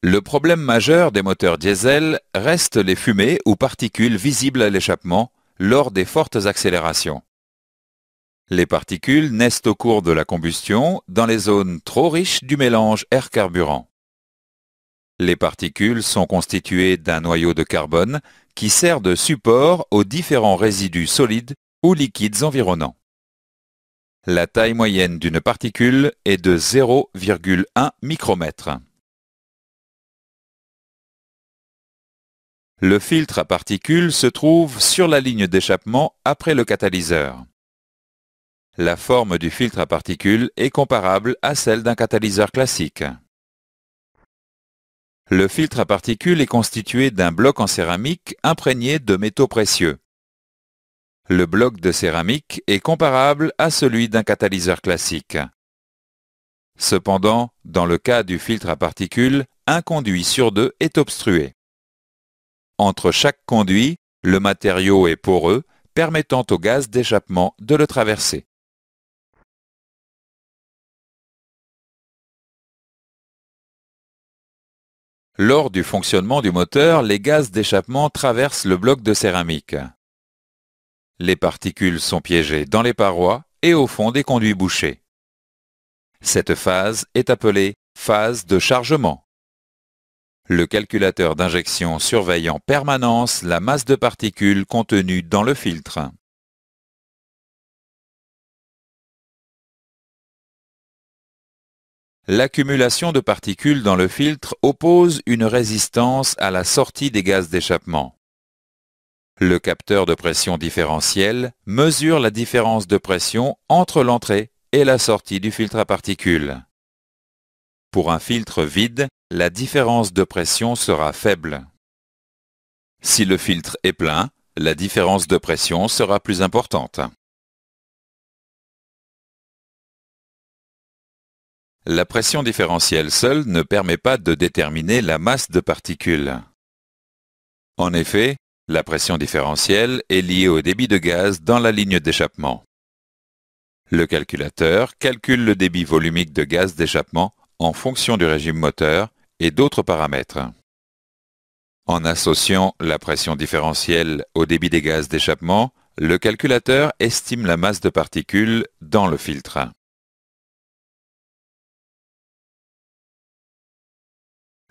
Le problème majeur des moteurs diesel reste les fumées ou particules visibles à l'échappement lors des fortes accélérations. Les particules naissent au cours de la combustion dans les zones trop riches du mélange air-carburant. Les particules sont constituées d'un noyau de carbone qui sert de support aux différents résidus solides ou liquides environnants. La taille moyenne d'une particule est de 0,1 micromètre. Le filtre à particules se trouve sur la ligne d'échappement après le catalyseur. La forme du filtre à particules est comparable à celle d'un catalyseur classique. Le filtre à particules est constitué d'un bloc en céramique imprégné de métaux précieux. Le bloc de céramique est comparable à celui d'un catalyseur classique. Cependant, dans le cas du filtre à particules, un conduit sur deux est obstrué. Entre chaque conduit, le matériau est poreux, permettant au gaz d'échappement de le traverser. Lors du fonctionnement du moteur, les gaz d'échappement traversent le bloc de céramique. Les particules sont piégées dans les parois et au fond des conduits bouchés. Cette phase est appelée phase de chargement. Le calculateur d'injection surveille en permanence la masse de particules contenue dans le filtre. L'accumulation de particules dans le filtre oppose une résistance à la sortie des gaz d'échappement. Le capteur de pression différentielle mesure la différence de pression entre l'entrée et la sortie du filtre à particules. Pour un filtre vide, la différence de pression sera faible. Si le filtre est plein, la différence de pression sera plus importante. La pression différentielle seule ne permet pas de déterminer la masse de particules. En effet, la pression différentielle est liée au débit de gaz dans la ligne d'échappement. Le calculateur calcule le débit volumique de gaz d'échappement en fonction du régime moteur et d'autres paramètres. En associant la pression différentielle au débit des gaz d'échappement, le calculateur estime la masse de particules dans le filtre.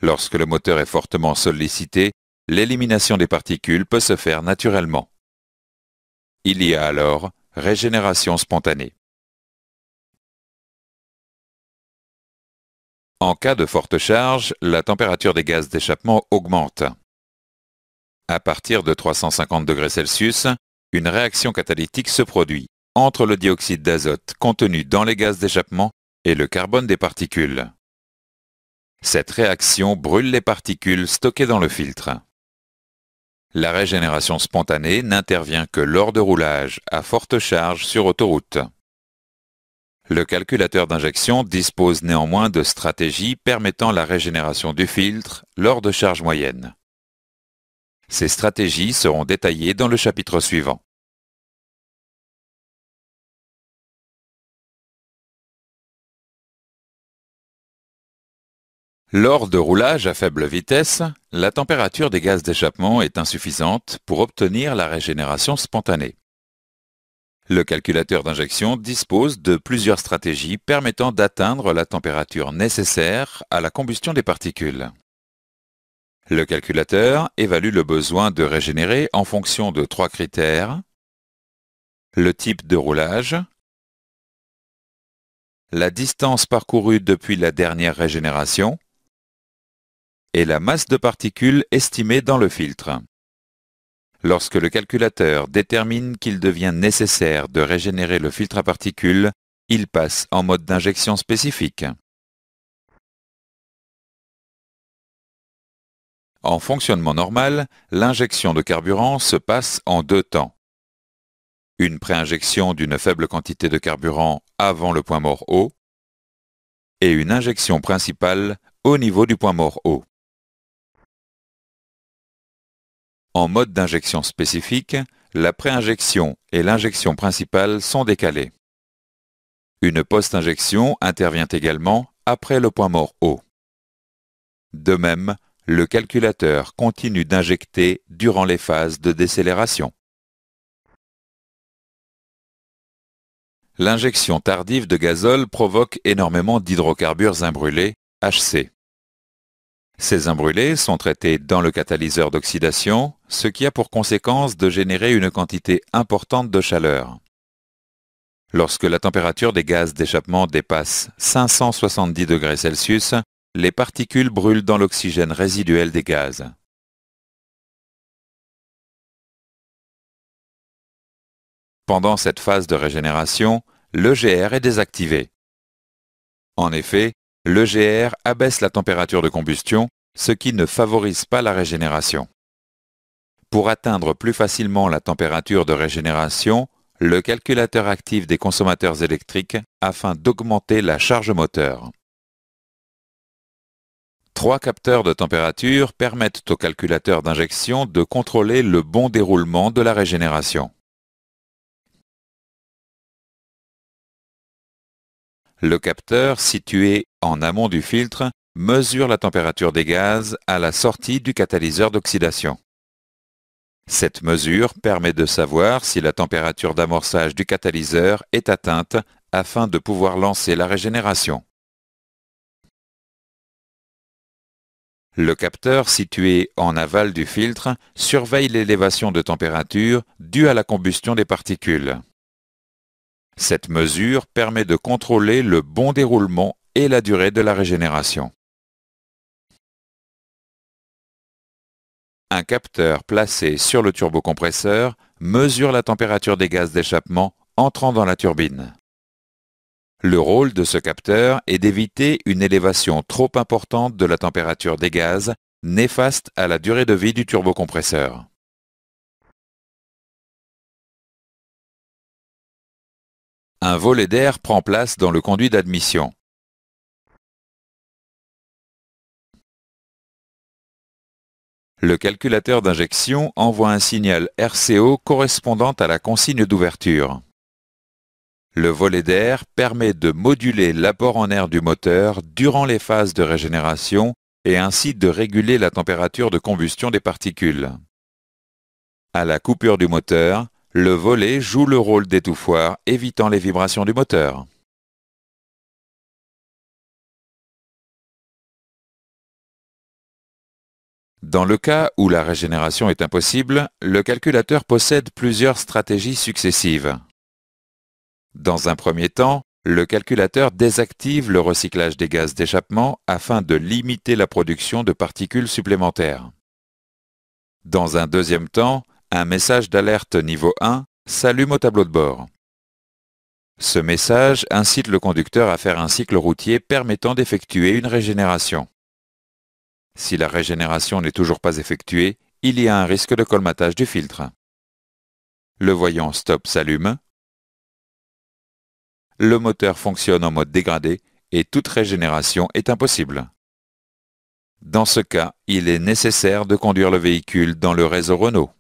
Lorsque le moteur est fortement sollicité, l'élimination des particules peut se faire naturellement. Il y a alors régénération spontanée. En cas de forte charge, la température des gaz d'échappement augmente. À partir de 350 degrés Celsius, une réaction catalytique se produit entre le dioxyde d'azote contenu dans les gaz d'échappement et le carbone des particules. Cette réaction brûle les particules stockées dans le filtre. La régénération spontanée n'intervient que lors de roulage à forte charge sur autoroute. Le calculateur d'injection dispose néanmoins de stratégies permettant la régénération du filtre lors de charges moyennes. Ces stratégies seront détaillées dans le chapitre suivant. Lors de roulage à faible vitesse, la température des gaz d'échappement est insuffisante pour obtenir la régénération spontanée. Le calculateur d'injection dispose de plusieurs stratégies permettant d'atteindre la température nécessaire à la combustion des particules. Le calculateur évalue le besoin de régénérer en fonction de 3 critères: le type de roulage, la distance parcourue depuis la dernière régénération et la masse de particules estimée dans le filtre. Lorsque le calculateur détermine qu'il devient nécessaire de régénérer le filtre à particules, il passe en mode d'injection spécifique. En fonctionnement normal, l'injection de carburant se passe en 2 temps. Une préinjection d'une faible quantité de carburant avant le point mort haut et une injection principale au niveau du point mort haut. En mode d'injection spécifique, la préinjection et l'injection principale sont décalées. Une post-injection intervient également après le point mort haut. De même, le calculateur continue d'injecter durant les phases de décélération. L'injection tardive de gazole provoque énormément d'hydrocarbures imbrûlés, HC. Ces imbrûlés sont traités dans le catalyseur d'oxydation, ce qui a pour conséquence de générer une quantité importante de chaleur. Lorsque la température des gaz d'échappement dépasse 570 degrés Celsius, les particules brûlent dans l'oxygène résiduel des gaz. Pendant cette phase de régénération, l'EGR est désactivé. En effet, l'EGR abaisse la température de combustion, ce qui ne favorise pas la régénération. Pour atteindre plus facilement la température de régénération, le calculateur active des consommateurs électriques afin d'augmenter la charge moteur. 3 capteurs de température permettent au calculateur d'injection de contrôler le bon déroulement de la régénération. Le capteur situé en amont du filtre mesure la température des gaz à la sortie du catalyseur d'oxydation. Cette mesure permet de savoir si la température d'amorçage du catalyseur est atteinte afin de pouvoir lancer la régénération. Le capteur situé en aval du filtre surveille l'élévation de température due à la combustion des particules. Cette mesure permet de contrôler le bon déroulement et la durée de la régénération. Un capteur placé sur le turbocompresseur mesure la température des gaz d'échappement entrant dans la turbine. Le rôle de ce capteur est d'éviter une élévation trop importante de la température des gaz, néfaste à la durée de vie du turbocompresseur. Un volet d'air prend place dans le conduit d'admission. Le calculateur d'injection envoie un signal RCO correspondant à la consigne d'ouverture. Le volet d'air permet de moduler l'apport en air du moteur durant les phases de régénération et ainsi de réguler la température de combustion des particules. À la coupure du moteur, le volet joue le rôle d'étouffoir, évitant les vibrations du moteur. Dans le cas où la régénération est impossible, le calculateur possède plusieurs stratégies successives. Dans un premier temps, le calculateur désactive le recyclage des gaz d'échappement afin de limiter la production de particules supplémentaires. Dans un deuxième temps, un message d'alerte niveau 1 s'allume au tableau de bord. Ce message incite le conducteur à faire un cycle routier permettant d'effectuer une régénération. Si la régénération n'est toujours pas effectuée, il y a un risque de colmatage du filtre. Le voyant stop s'allume. Le moteur fonctionne en mode dégradé et toute régénération est impossible. Dans ce cas, il est nécessaire de conduire le véhicule dans le réseau Renault.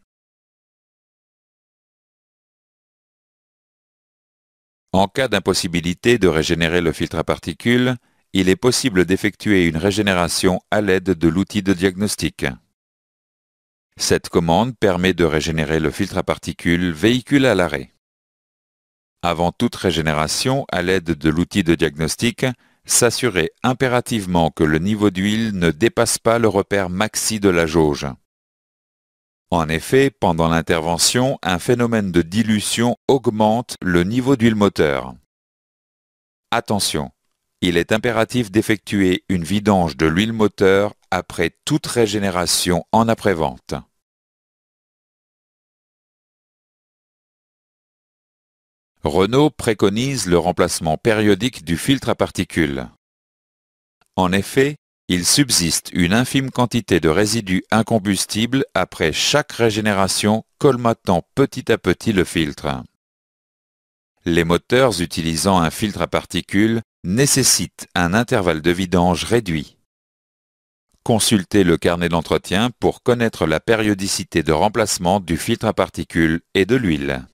En cas d'impossibilité de régénérer le filtre à particules, il est possible d'effectuer une régénération à l'aide de l'outil de diagnostic. Cette commande permet de régénérer le filtre à particules véhicule à l'arrêt. Avant toute régénération à l'aide de l'outil de diagnostic, s'assurer impérativement que le niveau d'huile ne dépasse pas le repère maxi de la jauge. En effet, pendant l'intervention, un phénomène de dilution augmente le niveau d'huile moteur. Attention, il est impératif d'effectuer une vidange de l'huile moteur après toute régénération en après-vente. Renault préconise le remplacement périodique du filtre à particules. En effet, il subsiste une infime quantité de résidus incombustibles après chaque régénération colmatant petit à petit le filtre. Les moteurs utilisant un filtre à particules nécessitent un intervalle de vidange réduit. Consultez le carnet d'entretien pour connaître la périodicité de remplacement du filtre à particules et de l'huile.